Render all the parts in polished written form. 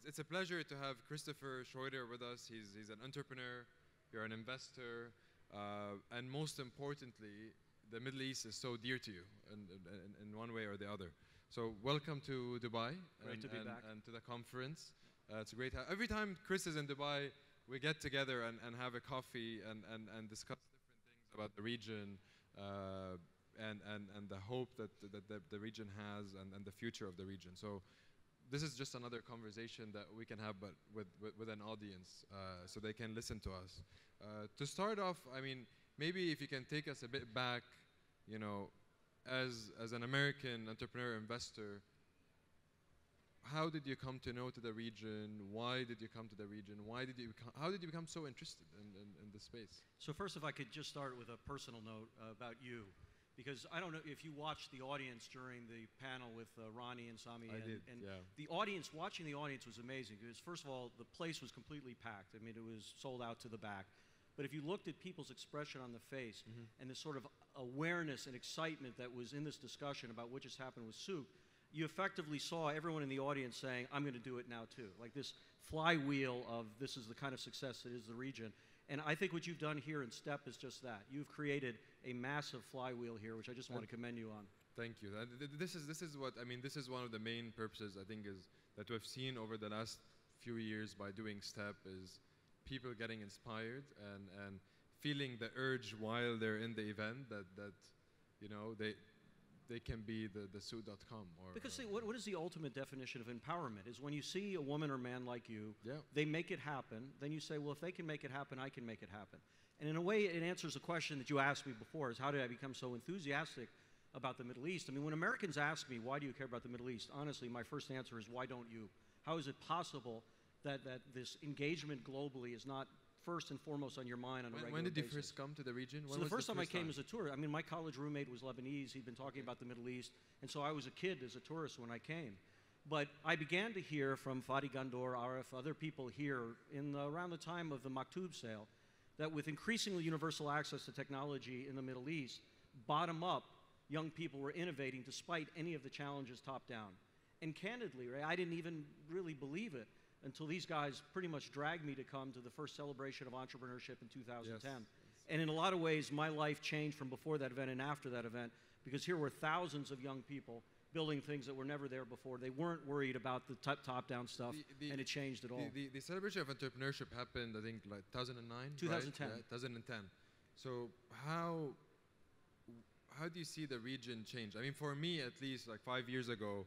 It's a pleasure to have Christopher Schroeder with us. He's an entrepreneur, you're an investor, and most importantly, the Middle East is so dear to you in one way or the other. So welcome to Dubai. Great to be back. And to the conference. It's great. Every time Chris is in Dubai, we get together and have a coffee and discuss different things about the region and the hope that the region has and the future of the region. So this is just another conversation that we can have, but with an audience, so they can listen to us. To start off, I mean, maybe if you can take us a bit back, you know, as an American entrepreneur investor, how did you come to know to the region? Why did you come to the region? How did you become so interested in this space? So first, if I could just start with a personal note about you. Because I don't know if you watched the audience during the panel with Ronnie and Sami. I did, yeah. The audience, watching the audience was amazing because first of all, the place was completely packed. I mean, it was sold out to the back. But if you looked at people's expression on the face and the sort of awareness and excitement that was in this discussion about what just happened with soup, you effectively saw everyone in the audience saying, I'm going to do it now too. Like this flywheel of this is the kind of success that is the region. And I think what you've done here in STEP is just that. You've created a massive flywheel here, which I just want to commend you on. Thank you. This is what, I mean, this is one of the main purposes, I think, is that we've seen over the last few years by doing STEP is people getting inspired and feeling the urge while they're in the event that you know, they can be the suit.com. Because see, what is the ultimate definition of empowerment is when you see a woman or man like you, they make it happen, then you say, well, if they can make it happen, I can make it happen. And in a way, it answers a question that you asked me before, is how did I become so enthusiastic about the Middle East? I mean, when Americans ask me, why do you care about the Middle East? Honestly, my first answer is, why don't you? How is it possible that this engagement globally is not first and foremost on your mind on a regular basis? When did you first come to the region? So the first time I came as a tourist, I mean, my college roommate was Lebanese. He'd been talking about the Middle East. And so I was a kid as a tourist when I came. But I began to hear from Fadi Gandor, Arif, other people here around the time of the Maktub sale, that with increasingly universal access to technology in the Middle East, bottom up, young people were innovating despite any of the challenges top down. And candidly, right, I didn't even really believe it until these guys pretty much dragged me to come to the first celebration of entrepreneurship in 2010. Yes. And in a lot of ways, my life changed from before that event and after that event, because here were thousands of young people building things that were never there before. They weren't worried about the top-down stuff, and it changed it all. The celebration of entrepreneurship happened, I think, like 2009? 2010. Right? Yeah, 2010. So how do you see the region change? I mean, for me, at least, like 5 years ago,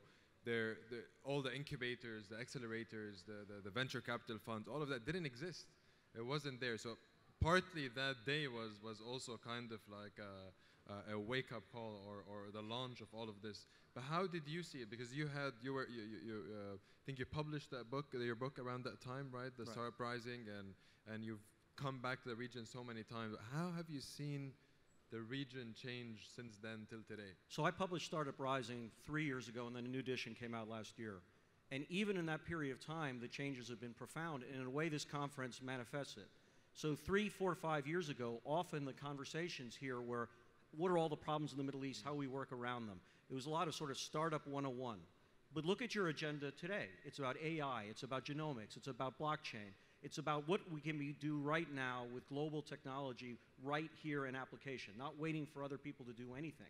all the incubators, the accelerators, the venture capital funds, all of that didn't exist. It wasn't there. So partly that day was also kind of like a wake-up call or the launch of all of this. But how did you see it? Because I think you published that book, your book around that time, right? The Startup Rising, and you've come back to the region so many times. How have you seen the region change since then till today? So I published Startup Rising 3 years ago, and then a new edition came out last year. And even in that period of time, the changes have been profound, and in a way this conference manifests it. So 3, 4, 5 years ago, often the conversations here were, what are all the problems in the Middle East, how we work around them? It was a lot of sort of startup 101. But look at your agenda today. It's about AI, it's about genomics, it's about blockchain. It's about what we can do right now with global technology right here in application, not waiting for other people to do anything.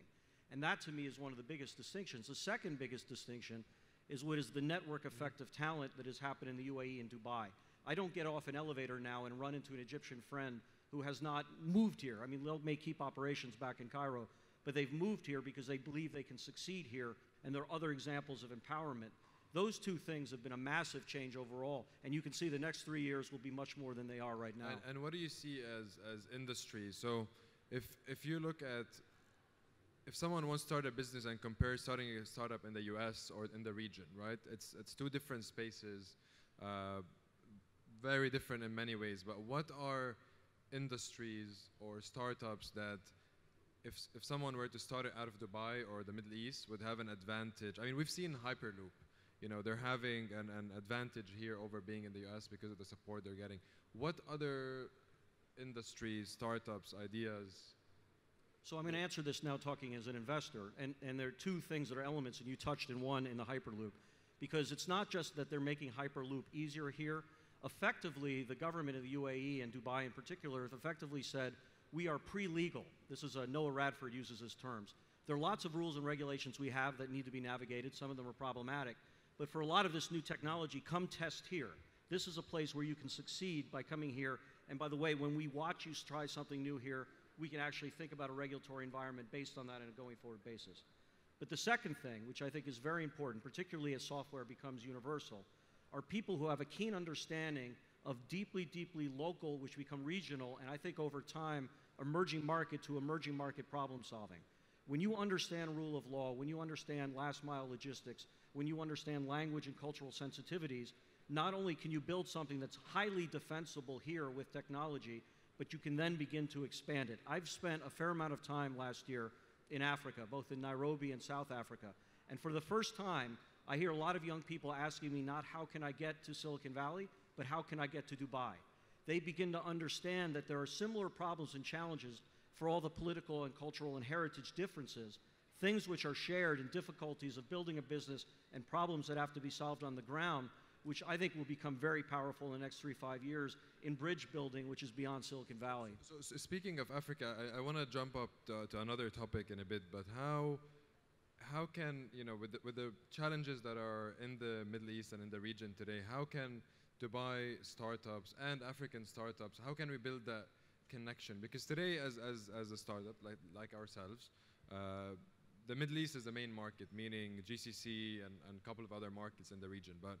And that, to me, is one of the biggest distinctions. The second biggest distinction is what is the network effect of talent that has happened in the UAE and Dubai. I don't get off an elevator now and run into an Egyptian friend who has not moved here. I mean, they may keep operations back in Cairo, but they've moved here because they believe they can succeed here, and there are other examples of empowerment. Those two things have been a massive change overall, and you can see the next 3 years will be much more than they are right now. And what do you see as industries? So if you look at, if someone wants to start a business and compare starting a startup in the US or in the region, right? It's two different spaces, very different in many ways, but what are industries or startups that if someone were to start it out of Dubai or the Middle East would have an advantage? I mean, we've seen Hyperloop. You know, they're having an advantage here over being in the US because of the support they're getting. What other industries, startups, ideas? So I'm going to answer this now talking as an investor. And there are two things that are elements, and you touched in one in the Hyperloop. because it's not just that they're making Hyperloop easier here. Effectively, the government of the UAE and Dubai in particular have effectively said, we are pre-legal. This is Noah Radford uses his terms. There are lots of rules and regulations we have that need to be navigated. Some of them are problematic. But for a lot of this new technology, come test here. This is a place where you can succeed by coming here. And by the way, when we watch you try something new here, we can actually think about a regulatory environment based on that on a going forward basis. But the second thing, which I think is very important, particularly as software becomes universal, are people who have a keen understanding of deeply, deeply local, which become regional, and I think over time, emerging market to emerging market problem solving. When you understand rule of law, when you understand last mile logistics, when you understand language and cultural sensitivities, not only can you build something that's highly defensible here with technology, but you can then begin to expand it. I've spent a fair amount of time last year in Africa, both in Nairobi and South Africa. And for the first time, I hear a lot of young people asking me not how can I get to Silicon Valley, but how can I get to Dubai? They begin to understand that there are similar problems and challenges for all the political and cultural and heritage differences, things which are shared and difficulties of building a business and problems that have to be solved on the ground, which I think will become very powerful in the next 3-5 years in bridge building, which is beyond Silicon Valley. So speaking of Africa, I want to jump up to another topic in a bit, but how can, you know, with the challenges that are in the Middle East and in the region today, how can Dubai startups and African startups, how can we build that connection? Because today, as a startup like ourselves, the Middle East is the main market, meaning GCC and a couple of other markets in the region. But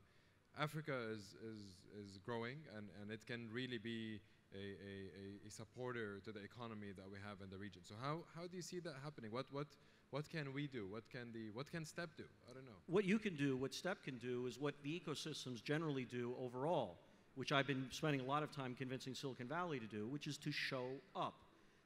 Africa is growing, and it can really be a supporter to the economy that we have in the region. So how do you see that happening? What can we do? What can STEP do? I don't know. What you can do, what STEP can do, is what the ecosystems generally do overall, which I've been spending a lot of time convincing Silicon Valley to do, which is to show up.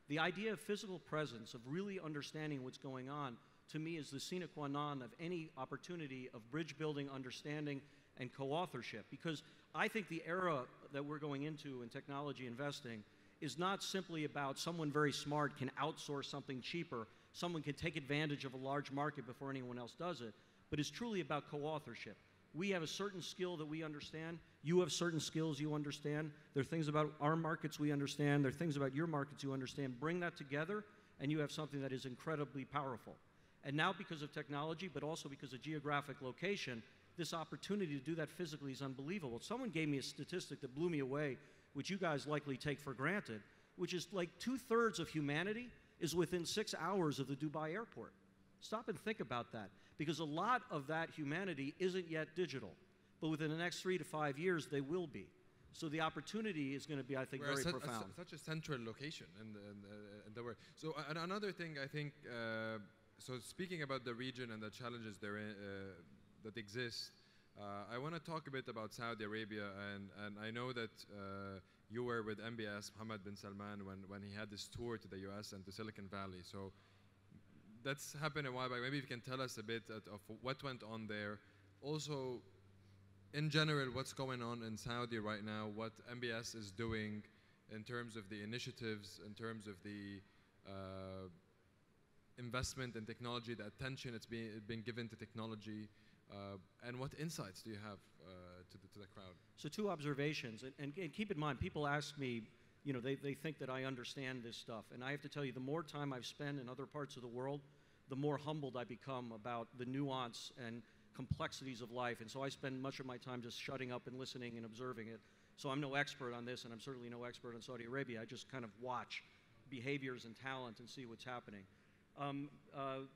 The idea of physical presence, of really understanding what's going on, to me is the sine qua non of any opportunity of bridge building, understanding, and co-authorship. Because I think the era that we're going into in technology investing is not simply about someone very smart can outsource something cheaper, someone can take advantage of a large market before anyone else does it, but it's truly about co-authorship. We have a certain skill that we understand. You have certain skills you understand. There are things about our markets we understand. There are things about your markets you understand. Bring that together, and you have something that is incredibly powerful. And now because of technology, but also because of geographic location, this opportunity to do that physically is unbelievable. Someone gave me a statistic that blew me away, which you guys likely take for granted, which is like 2/3 of humanity is within 6 hours of the Dubai airport. Stop and think about that, because a lot of that humanity isn't yet digital, but within the next 3 to 5 years, they will be. So the opportunity is going to be, I think, very profound. Such a central location in the world. So another thing I think, so speaking about the region and the challenges there that exist, I want to talk a bit about Saudi Arabia, and I know that you were with MBS, Mohammed bin Salman, when he had this tour to the US and to Silicon Valley. So that's happened a while back. Maybe you can tell us a bit of what went on there. Also, in general, what's going on in Saudi right now, what MBS is doing in terms of the initiatives, in terms of the investment in technology, the attention it's been given to technology, and what insights do you have to the crowd? So 2 observations, and keep in mind, people ask me, you know, they think that I understand this stuff, and I have to tell you, the more time I've spent in other parts of the world, the more humbled I become about the nuance and complexities of life, and so I spend much of my time just shutting up and listening and observing it. So I'm no expert on this, and I'm certainly no expert on Saudi Arabia. I just kind of watch behaviors and talent and see what's happening.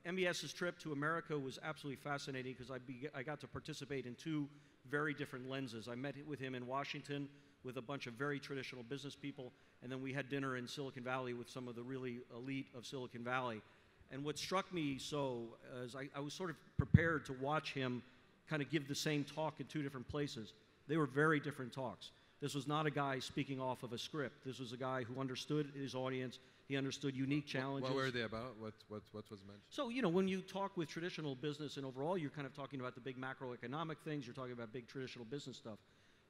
MBS's trip to America was absolutely fascinating because I got to participate in 2 very different lenses. I met with him in Washington with a bunch of very traditional business people, and then we had dinner in Silicon Valley with some of the really elite of Silicon Valley. And what struck me so is I was sort of prepared to watch him kind of give the same talk in 2 different places. They were very different talks. This was not a guy speaking off of a script. This was a guy who understood his audience. He understood unique challenges. What were they about? What was mentioned? So, you know, when you talk with traditional business and overall, you're kind of talking about the big macroeconomic things. You're talking about big traditional business stuff.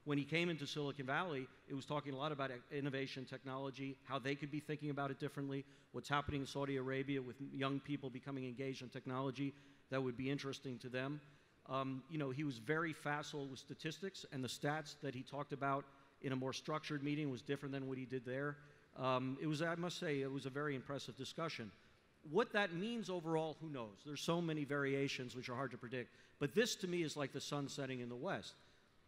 When he came into Silicon Valley, it was talking a lot about innovation, technology, how they could be thinking about it differently, what's happening in Saudi Arabia with young people becoming engaged in technology that would be interesting to them. You know, he was very facile with statistics, and the stats that he talked about in a more structured meeting was different than what he did there. It was, I must say, it was a very impressive discussion. What that means overall, who knows? There's so many variations which are hard to predict. But this, to me, is like the sun setting in the west.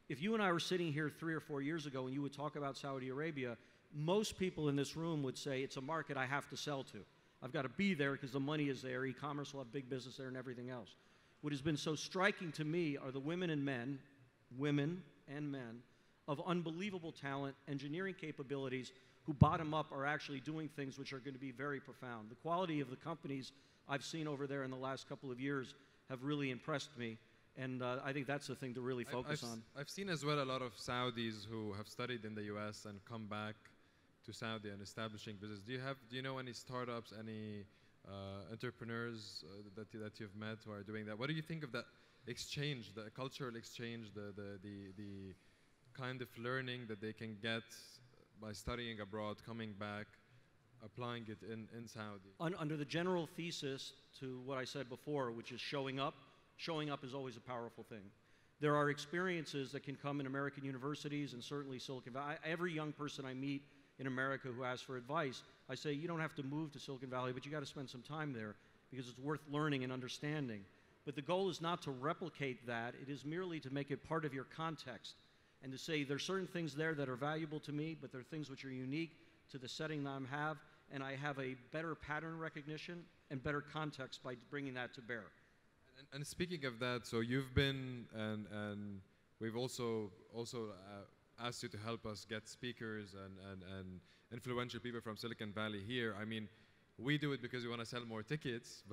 If you and I were sitting here 3 or 4 years ago and you would talk about Saudi Arabia, most people in this room would say it's a market I have to sell to. I've got to be there because the money is there, e-commerce will have big business there and everything else. What has been so striking to me are the women and men of unbelievable talent, engineering capabilities, who bottom up are actually doing things which are going to be very profound. The quality of the companies I've seen over there in the last couple of years have really impressed me, and I think that's the thing to really focus on. I've seen as well a lot of Saudis who have studied in the US and come back to Saudi and establishing business. Do you know any startups, any entrepreneurs that you've met who are doing that? What do you think of that exchange, the cultural exchange, the kind of learning that they can get by studying abroad, coming back, applying it in Saudi? Under the general thesis to what I said before, which is showing up is always a powerful thing. There are experiences that can come in American universities and certainly Silicon Valley. Every young person I meet in America who asks for advice, I say, you don't have to move to Silicon Valley, but you got to spend some time there because it's worth learning and understanding. But the goal is not to replicate that. It is merely to make it part of your context and to say there's certain things there that are valuable to me, but there are things which are unique to the setting that I have, and I have a better pattern recognition and better context by bringing that to bear. And speaking of that, so you've been, and we've also asked you to help us get speakers and influential people from Silicon Valley here. I mean, we do it because we want to sell more tickets,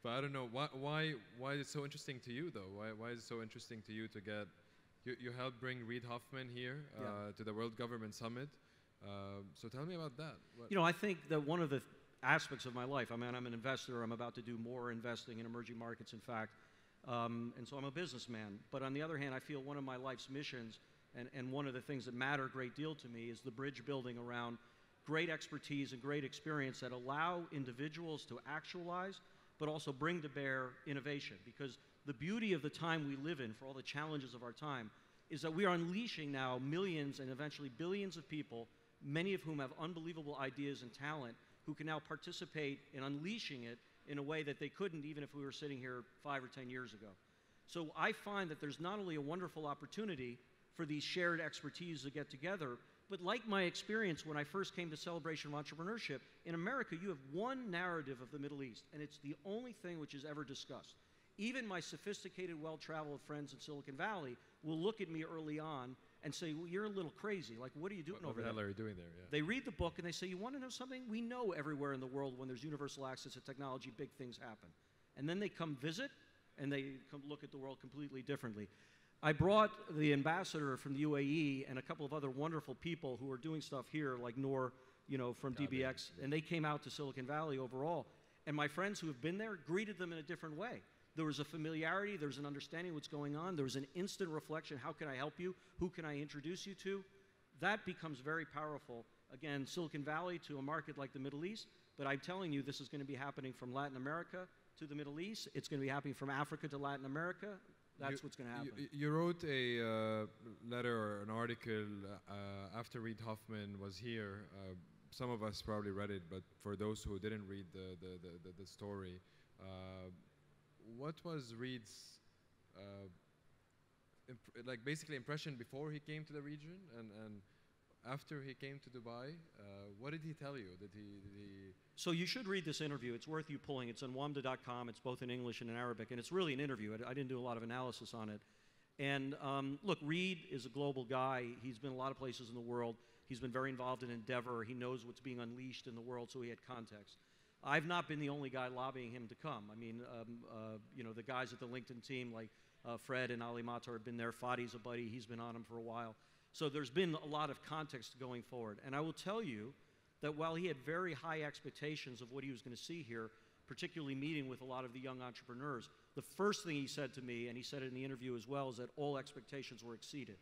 but I don't know, why is it so interesting to you, though? Why is it so interesting to you to get, you helped bring Reid Hoffman here to the World Government Summit. So tell me about that. You know, I think that one of the aspects of my life, I mean, I'm an investor. I'm about to do more investing in emerging markets, in fact. And so I'm a businessman. But on the other hand, I feel one of my life's missions and one of the things that matter a great deal to me is the bridge building around great expertise and great experience that allow individuals to actualize, but also bring to bear innovation. Because the beauty of the time we live in, for all the challenges of our time, is that we are unleashing now millions and eventually billions of people, many of whom have unbelievable ideas and talent, who can now participate in unleashing it in a way that they couldn't even if we were sitting here 5 or 10 years ago. So I find that there's not only a wonderful opportunity for these shared expertise to get together, but like my experience when I first came to Celebration of Entrepreneurship, in America you have one narrative of the Middle East, and it's the only thing which is ever discussed. Even my sophisticated, well-traveled friends in Silicon Valley will look at me early on and say, well, you're a little crazy. Like, what are you doing over there? What the hell are you doing there? Yeah. They read the book and they say, you want to know something? We know everywhere in the world when there's universal access to technology, big things happen. And then they come visit and they come look at the world completely differently. I brought the ambassador from the UAE and a couple of other wonderful people who are doing stuff here, like Noor, you know, from DBX, and they came out to Silicon Valley overall. And my friends who have been there greeted them in a different way. There was a familiarity, there was an understanding of what's going on, there was an instant reflection, how can I help you, who can I introduce you to? That becomes very powerful. Again, Silicon Valley to a market like the Middle East, but I'm telling you this is going to be happening from Latin America to the Middle East, it's going to be happening from Africa to Latin America, that's what's going to happen. You wrote a letter or an article after Reid Hoffman was here. Some of us probably read it, but for those who didn't read the story, what was Reid's like basically impression before he came to the region and after he came to Dubai? What did he tell you? Did he So you should read this interview. It's worth you pulling. It's on wamda.com. It's both in English and in Arabic, and it's really an interview. I didn't do a lot of analysis on it. And look, Reid is a global guy. He's been a lot of places in the world. He's been very involved in Endeavor. He knows what's being unleashed in the world, so he had context. I've not been the only guy lobbying him to come. I mean, you know, the guys at the LinkedIn team, like Fred and Ali Matar have been there. Fadi's a buddy. He's been on him for a while. So there's been a lot of context going forward. And I will tell you that while he had very high expectations of what he was going to see here, particularly meeting with a lot of the young entrepreneurs, the first thing he said to me, and he said it in the interview as well, is that all expectations were exceeded.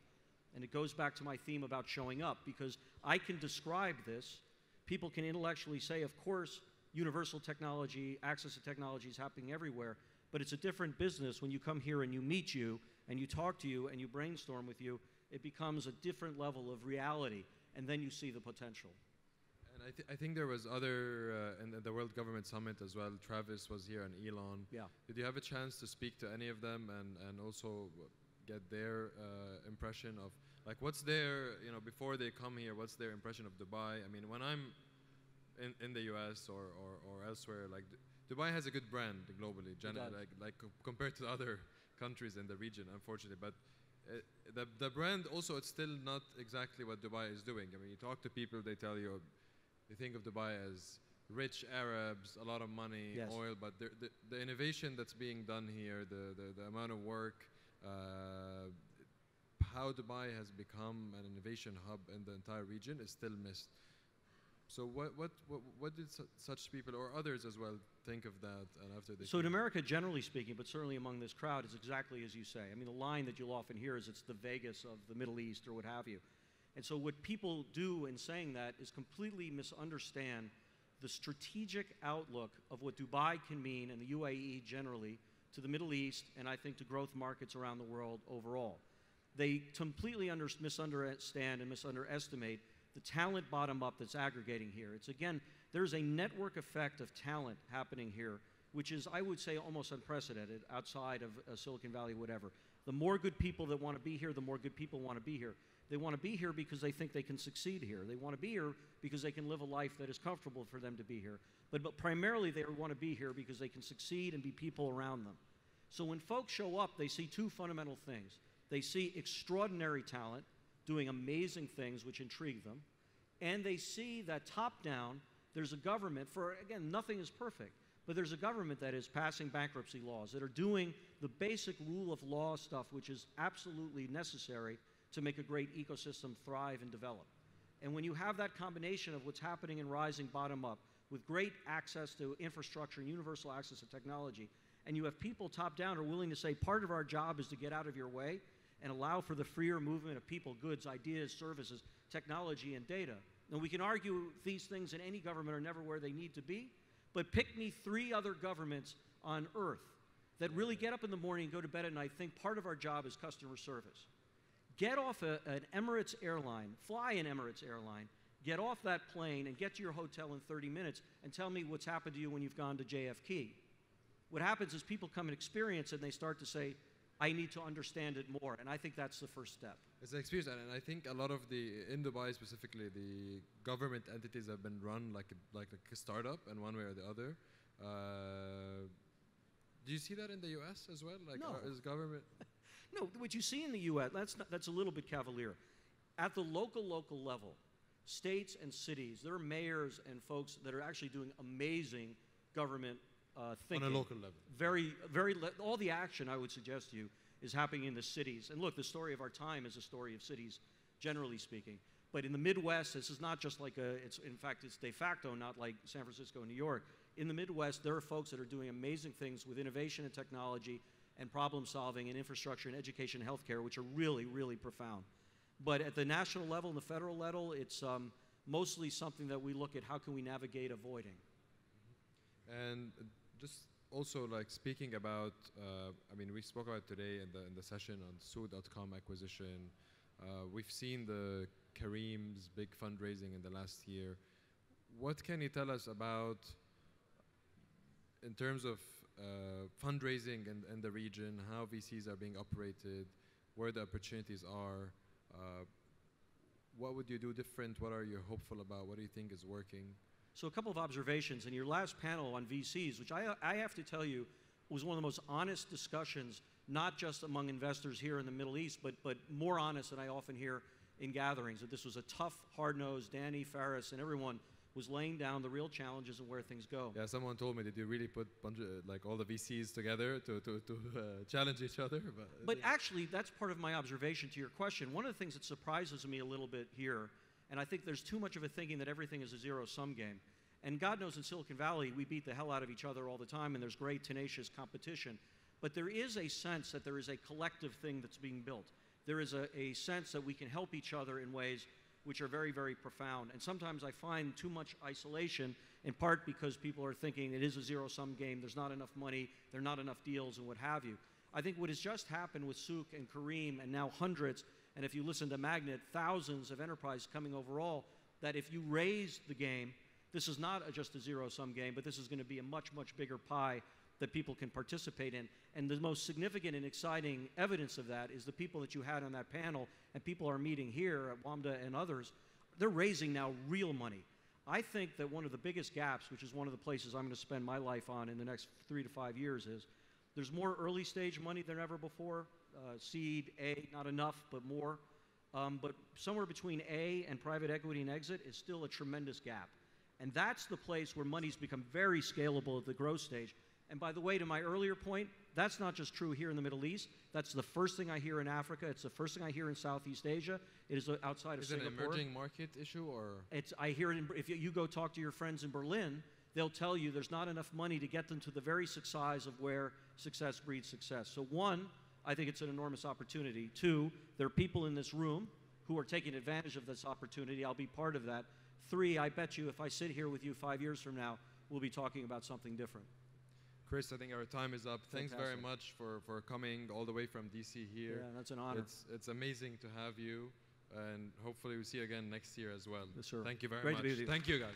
And it goes back to my theme about showing up, because I can describe this. People can intellectually say, of course, universal technology, access to technology is happening everywhere. But it's a different business when you come here and you meet you, and you talk to you, and you brainstorm with you. It becomes a different level of reality, and then you see the potential. And I think there was other, in the World Government Summit as well, Travis was here and Elon. Yeah. Did you have a chance to speak to any of them and also get their impression of, like, what's their, before they come here, what's their impression of Dubai? I mean, when I'm in the US or elsewhere, like, Dubai has a good brand globally, compared to other countries in the region, unfortunately. But the brand also, it's still not exactly what Dubai is doing. I mean, you talk to people, they tell you, they think of Dubai as rich Arabs, a lot of money, yes. oil, but the innovation that's being done here, the amount of work, how Dubai has become an innovation hub in the entire region is still missed. So what did such people or others as well think of that? And after they so in America, generally speaking, but certainly among this crowd, is exactly as you say. I mean, the line that you'll often hear is it's the Vegas of the Middle East or what have you. And so what people do in saying that is completely misunderstand the strategic outlook of what Dubai can mean and the UAE generally to the Middle East and I think to growth markets around the world overall. They completely misunderstand and misunderestimate the talent bottom up that's aggregating here. It's again, there's a network effect of talent happening here, which is, I would say, almost unprecedented outside of Silicon Valley, whatever. The more good people that want to be here, the more good people want to be here. They want to be here because they think they can succeed here. They want to be here because they can live a life that is comfortable for them to be here. But primarily they want to be here because they can succeed and be people around them. So when folks show up, they see two fundamental things. They see extraordinary talent doing amazing things which intrigue them. And they see that top down, there's a government, again, nothing is perfect, but there's a government that is passing bankruptcy laws, that are doing the basic rule of law stuff which is absolutely necessary to make a great ecosystem thrive and develop. And when you have that combination of what's happening in rising bottom up, with great access to infrastructure and universal access to technology, and you have people top down who are willing to say part of our job is to get out of your way and allow for the freer movement of people, goods, ideas, services, technology, and data. Now we can argue these things in any government are never where they need to be, but pick me 3 other governments on earth that really get up in the morning and go to bed at night, think part of our job is customer service. Get off an Emirates airline, fly an Emirates airline, get off that plane and get to your hotel in 30 minutes and tell me what's happened to you when you've gone to JFK. What happens is people come and experience it and they start to say, I need to understand it more, and I think that's the first step. It's an experience, and I think a lot of in Dubai specifically, the government entities have been run like a startup in one way or the other. Do you see that in the US as well? Like, no. Is government... No, what you see in the U.S., that's a little bit cavalier. At the local level, states and cities, there are mayors and folks that are actually doing amazing government thinking. On a local level. All the action, I would suggest to you, is happening in the cities. And look, the story of our time is a story of cities, generally speaking. But in the Midwest, this is not just like in fact, it's de facto not like San Francisco and New York. In the Midwest, there are folks that are doing amazing things with innovation and technology and problem solving and infrastructure and education and healthcare, which are really, really profound. But at the national level and the federal level, it's mostly something that we look at how can we navigate avoiding. And just also like speaking about, I mean, we spoke about today in the session on Sue.com acquisition. We've seen the Kareem's big fundraising in the last year. What can you tell us about, in terms of fundraising in the region, how VCs are being operated, where the opportunities are? What would you do different? What are you hopeful about? What do you think is working? So a couple of observations. In your last panel on VCs, which I have to tell you was one of the most honest discussions, not just among investors here in the Middle East, but more honest than I often hear in gatherings, that this was a tough, hard-nosed, Danny, Ferris, and everyone was laying down the real challenges and where things go. Yeah, someone told me, did you really put like all the VCs together to challenge each other? But actually, that's part of my observation to your question. One of the things that surprises me a little bit here, and I think there's too much of a thinking that everything is a zero-sum game. And God knows in Silicon Valley, we beat the hell out of each other all the time, and there's great, tenacious competition. But there is a sense that there is a collective thing that's being built. There is a sense that we can help each other in ways which are very, very profound. And sometimes I find too much isolation, in part because people are thinking it is a zero-sum game, there's not enough money, there are not enough deals, and what have you. I think what has just happened with Souk and Kareem, and now hundreds, and if you listen to Magnet, thousands of enterprises coming overall, that if you raise the game, this is not just a zero-sum game, but this is going to be a much, much bigger pie that people can participate in. And the most significant and exciting evidence of that is the people that you had on that panel, and people are meeting here at WAMDA and others, they're raising now real money. I think that one of the biggest gaps, which is one of the places I'm going to spend my life on in the next 3 to 5 years, is there's more early stage money than ever before. Seed, A, not enough, but more. But somewhere between A and private equity and exit is still a tremendous gap. And that's the place where money's become very scalable at the growth stage. And by the way, to my earlier point, that's not just true here in the Middle East. That's the first thing I hear in Africa. It's the first thing I hear in Southeast Asia. It is outside of Singapore. Is it an emerging market issue, or? I hear it if you go talk to your friends in Berlin, they'll tell you there's not enough money to get them to the very size of where success breeds success. So one, I think it's an enormous opportunity. Two, there are people in this room who are taking advantage of this opportunity. I'll be part of that. Three, I bet you if I sit here with you 5 years from now, we'll be talking about something different. Chris, I think our time is up. Thanks Fantastic. very much for coming all the way from DC here. Yeah, that's an honor. It's amazing to have you, and hopefully we'll see you again next year as well. Yes, sir. Thank you very Great much. to be with you. Thank you, guys.